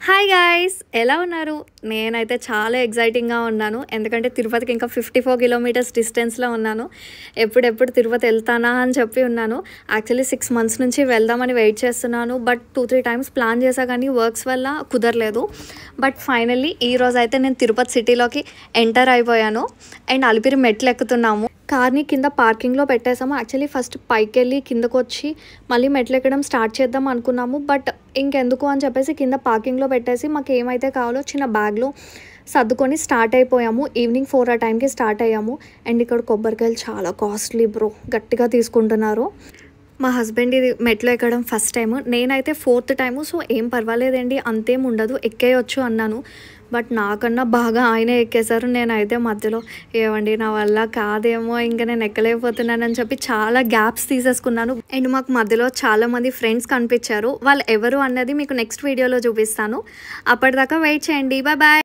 Hi guys, ఎలా ఉన్నారు? నేనైతే చాలా ఎక్సైటింగ్గా ఉన్నాను. ఎందుకంటే తిరుపతికి ఇంకా 54 కిలోమీటర్స్ డిస్టెన్స్లో ఉన్నాను. ఎప్పుడెప్పుడు తిరుపతి వెళ్తానా అని చెప్పి ఉన్నాను. యాక్చువల్లీ 6 మంత్స్ నుంచి వెళ్దామని వెయిట్ చేస్తున్నాను. బట్ 2-3 టైమ్స్ ప్లాన్ చేశా కానీ వర్క్స్ వల్ల కుదరలేదు. బట్ ఫైనల్లీ ఈరోజు అయితే నేను తిరుపతి సిటీలోకి ఎంటర్ అయిపోయాను. అండ్ అలిపిరి మెట్లు ఎక్కుతున్నాము. కార్ని కింద పార్కింగ్లో పెట్టేసాము. యాక్చువల్లీ ఫస్ట్ పైకి వెళ్ళి కిందకు వచ్చి మళ్ళీ మెట్లు ఎక్కడం స్టార్ట్ చేద్దాం అనుకున్నాము. బట్ ఇంకెందుకు అని చెప్పేసి కింద పార్కింగ్లో పెట్టేసి మాకు ఏమైతే కావాలో చిన్న బ్యాగ్లో సర్దుకొని స్టార్ట్ అయిపోయాము. ఈవినింగ్ 4 ఆ టైంకి స్టార్ట్ అయ్యాము. అండ్ ఇక్కడ కొబ్బరికాయలు చాలా కాస్ట్లీ బ్రో, గట్టిగా తీసుకుంటున్నారు. మా హస్బెండ్ ఇది మెట్లు ఎక్కడం ఫస్ట్ టైము, నేనైతే 4th టైము. సో ఏం పర్వాలేదండి, అంతేం ఉండదు, ఎక్కేయచ్చు అన్నాను. బట్ నాకన్నా బాగా ఆయనే ఎక్కేశారు. నేనైతే మధ్యలో ఏమండి నా వల్ల కాదేమో, ఇంకా నేను ఎక్కలేకపోతున్నానని చెప్పి చాలా గ్యాప్స్ తీసేసుకున్నాను. అండ్ మాకు మధ్యలో చాలామంది ఫ్రెండ్స్ కనిపించారు. వాళ్ళు ఎవరు అన్నది మీకు నెక్స్ట్ వీడియోలో చూపిస్తాను. అప్పటిదాకా వెయిట్ చేయండి. Bye bye.